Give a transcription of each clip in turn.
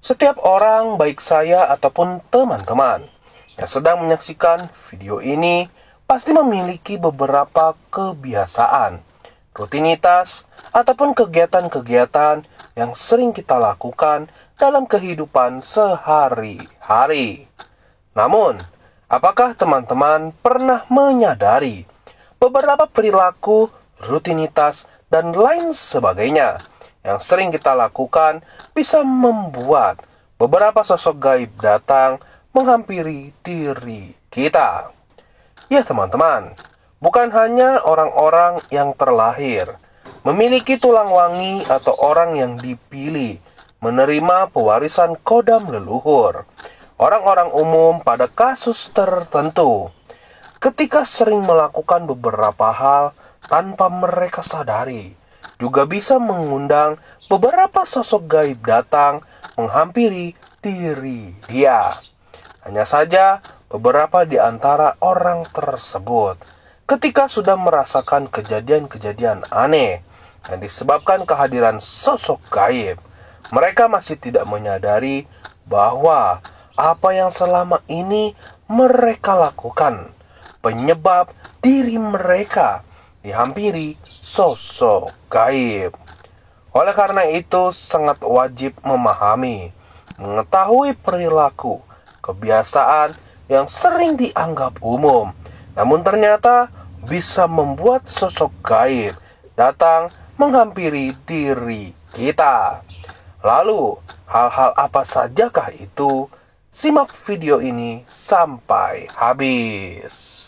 Setiap orang, baik saya ataupun teman-teman yang sedang menyaksikan video ini, pasti memiliki beberapa kebiasaan, rutinitas, ataupun kegiatan-kegiatan yang sering kita lakukan dalam kehidupan sehari-hari. Namun, apakah teman-teman pernah menyadari beberapa perilaku, rutinitas, dan lain sebagainya yang sering kita lakukan bisa membuat beberapa sosok gaib datang menghampiri diri kita? Ya teman-teman, bukan hanya orang-orang yang terlahir memiliki tulang wangi atau orang yang dipilih menerima pewarisan kodam leluhur. Orang-orang umum pada kasus tertentu, ketika sering melakukan beberapa hal tanpa mereka sadari, juga bisa mengundang beberapa sosok gaib datang menghampiri diri dia. Hanya saja beberapa di antara orang tersebut ketika sudah merasakan kejadian-kejadian aneh yang disebabkan kehadiran sosok gaib, mereka masih tidak menyadari bahwa apa yang selama ini mereka lakukan penyebab diri mereka dihampiri sosok gaib. Oleh karena itu, sangat wajib memahami, mengetahui perilaku, kebiasaan yang sering dianggap umum, namun ternyata bisa membuat sosok gaib datang menghampiri diri kita. Lalu, hal-hal apa sajakah itu? Simak video ini sampai habis.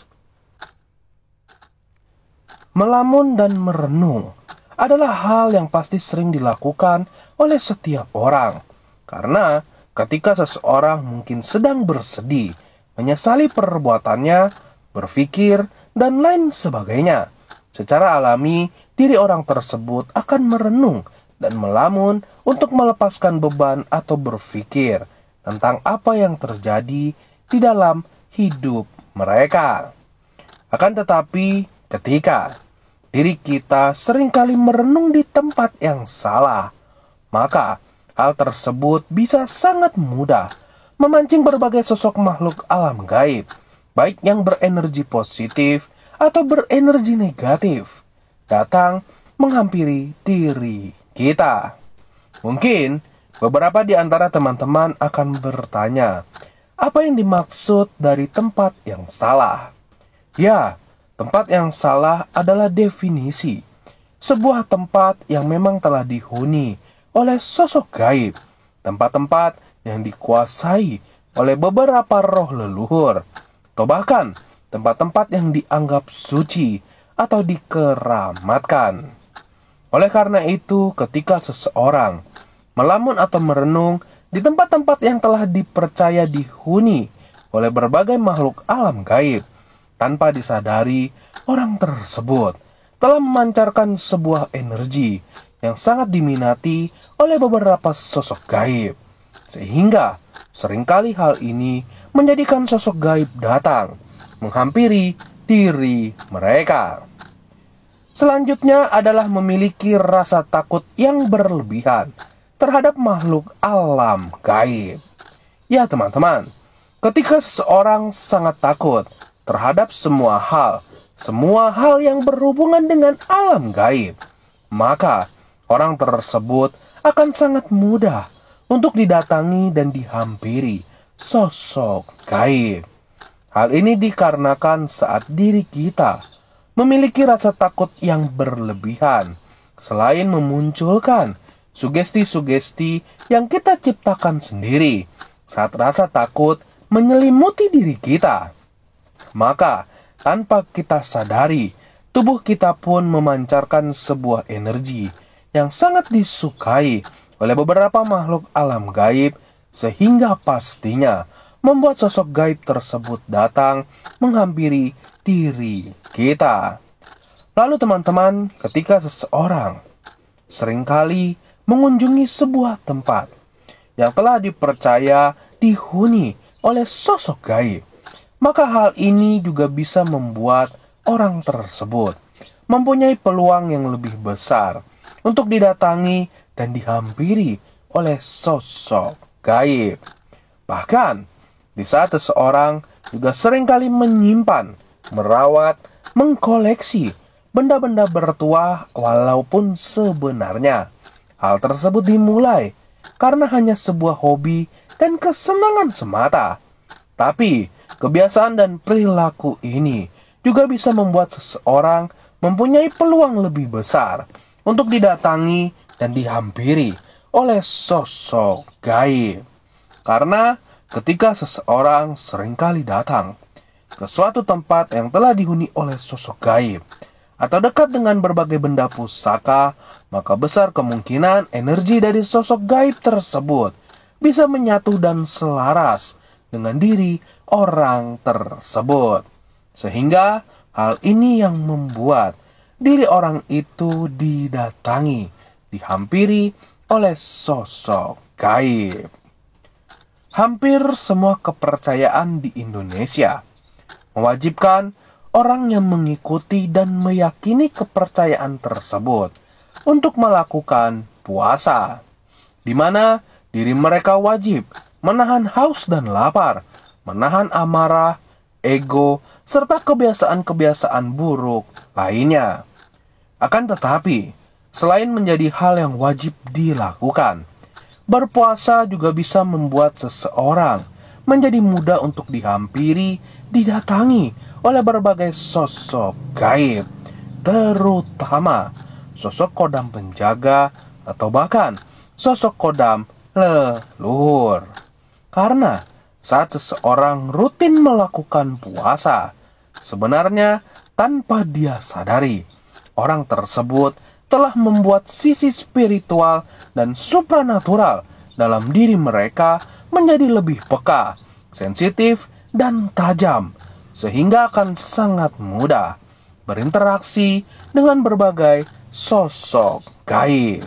Melamun dan merenung adalah hal yang pasti sering dilakukan oleh setiap orang. Karena ketika seseorang mungkin sedang bersedih, menyesali perbuatannya, berpikir, dan lain sebagainya, secara alami diri orang tersebut akan merenung dan melamun untuk melepaskan beban atau berpikir tentang apa yang terjadi di dalam hidup mereka. Akan tetapi, ketika diri kita seringkali merenung di tempat yang salah, maka hal tersebut bisa sangat mudah memancing berbagai sosok makhluk alam gaib, baik yang berenergi positif atau berenergi negatif, datang menghampiri diri kita. Mungkin beberapa di antara teman-teman akan bertanya, apa yang dimaksud dari tempat yang salah? Ya, tempat yang salah adalah definisi sebuah tempat yang memang telah dihuni oleh sosok gaib, tempat-tempat yang dikuasai oleh beberapa roh leluhur, atau bahkan tempat-tempat yang dianggap suci atau dikeramatkan. Oleh karena itu, ketika seseorang melamun atau merenung di tempat-tempat yang telah dipercaya dihuni oleh berbagai makhluk alam gaib, tanpa disadari, orang tersebut telah memancarkan sebuah energi yang sangat diminati oleh beberapa sosok gaib. Sehingga seringkali hal ini menjadikan sosok gaib datang menghampiri diri mereka. Selanjutnya adalah memiliki rasa takut yang berlebihan terhadap makhluk alam gaib. Ya teman-teman, ketika seseorang sangat takut terhadap semua hal yang berhubungan dengan alam gaib, maka orang tersebut akan sangat mudah untuk didatangi dan dihampiri sosok gaib. Hal ini dikarenakan saat diri kita memiliki rasa takut yang berlebihan, selain memunculkan sugesti-sugesti yang kita ciptakan sendiri saat rasa takut menyelimuti diri kita, maka tanpa kita sadari, tubuh kita pun memancarkan sebuah energi yang sangat disukai oleh beberapa makhluk alam gaib, sehingga pastinya membuat sosok gaib tersebut datang menghampiri diri kita. Lalu teman-teman, ketika seseorang seringkali mengunjungi sebuah tempat yang telah dipercaya dihuni oleh sosok gaib, maka hal ini juga bisa membuat orang tersebut mempunyai peluang yang lebih besar untuk didatangi dan dihampiri oleh sosok gaib. Bahkan, di saat seseorang juga seringkali menyimpan, merawat, mengkoleksi benda-benda bertuah walaupun sebenarnya hal tersebut dimulai karena hanya sebuah hobi dan kesenangan semata. Tapi, kebiasaan dan perilaku ini juga bisa membuat seseorang mempunyai peluang lebih besar untuk didatangi dan dihampiri oleh sosok gaib. Karena ketika seseorang seringkali datang ke suatu tempat yang telah dihuni oleh sosok gaib atau dekat dengan berbagai benda pusaka, maka besar kemungkinan energi dari sosok gaib tersebut bisa menyatu dan selaras dengan diri orang tersebut. Sehingga hal ini yang membuat diri orang itu didatangi, dihampiri oleh sosok gaib. Hampir semua kepercayaan di Indonesia mewajibkan orang yang mengikuti dan meyakini kepercayaan tersebut untuk melakukan puasa, di mana diri mereka wajib menahan haus dan lapar, menahan amarah, ego, serta kebiasaan-kebiasaan buruk lainnya. Akan tetapi, selain menjadi hal yang wajib dilakukan, berpuasa juga bisa membuat seseorang menjadi mudah untuk dihampiri, didatangi oleh berbagai sosok gaib, terutama sosok kodam penjaga atau bahkan sosok kodam leluhur. Karena saat seseorang rutin melakukan puasa, sebenarnya tanpa dia sadari, orang tersebut telah membuat sisi spiritual dan supranatural dalam diri mereka menjadi lebih peka, sensitif, dan tajam, sehingga akan sangat mudah berinteraksi dengan berbagai sosok gaib.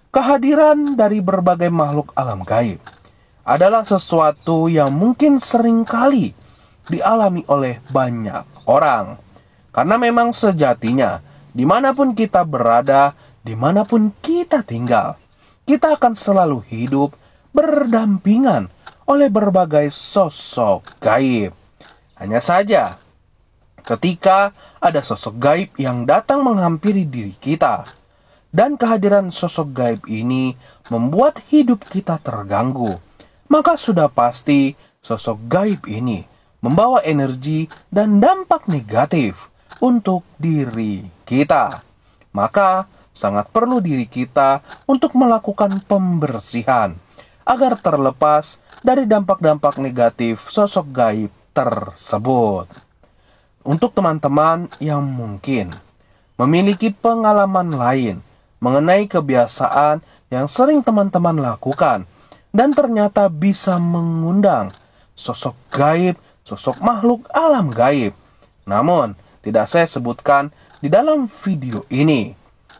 Kehadiran dari berbagai makhluk alam gaib adalah sesuatu yang mungkin seringkali dialami oleh banyak orang. Karena memang sejatinya, dimanapun kita berada, dimanapun kita tinggal, kita akan selalu hidup berdampingan oleh berbagai sosok gaib. Hanya saja, ketika ada sosok gaib yang datang menghampiri diri kita, dan kehadiran sosok gaib ini membuat hidup kita terganggu, maka sudah pasti sosok gaib ini membawa energi dan dampak negatif untuk diri kita. Maka sangat perlu diri kita untuk melakukan pembersihan agar terlepas dari dampak-dampak negatif sosok gaib tersebut. Untuk teman-teman yang mungkin memiliki pengalaman lain mengenai kebiasaan yang sering teman-teman lakukan dan ternyata bisa mengundang sosok gaib, sosok makhluk alam gaib, namun tidak saya sebutkan di dalam video ini,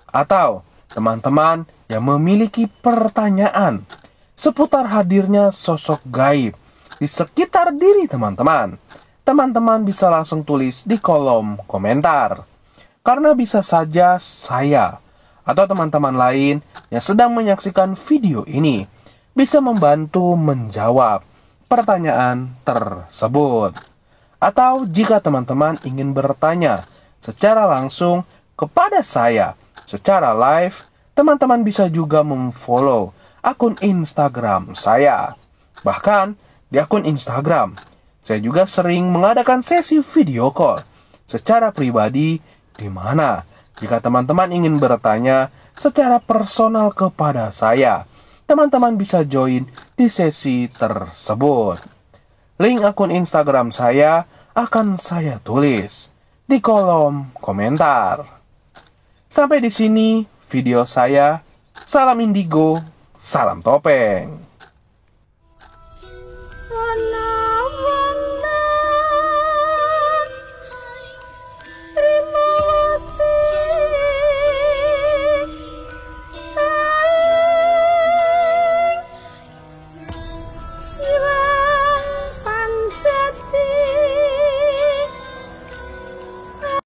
atau teman-teman yang memiliki pertanyaan seputar hadirnya sosok gaib di sekitar diri teman-teman, teman-teman bisa langsung tulis di kolom komentar. Karena bisa saja saya atau teman-teman lain yang sedang menyaksikan video ini bisa membantu menjawab pertanyaan tersebut. Atau jika teman-teman ingin bertanya secara langsung kepada saya secara live, teman-teman bisa juga memfollow akun Instagram saya. Bahkan di akun Instagram, saya juga sering mengadakan sesi video call secara pribadi, di mana jika teman-teman ingin bertanya secara personal kepada saya, teman-teman bisa join di sesi tersebut. Link akun Instagram saya akan saya tulis di kolom komentar. Sampai di sini video saya. Salam indigo, salam topeng.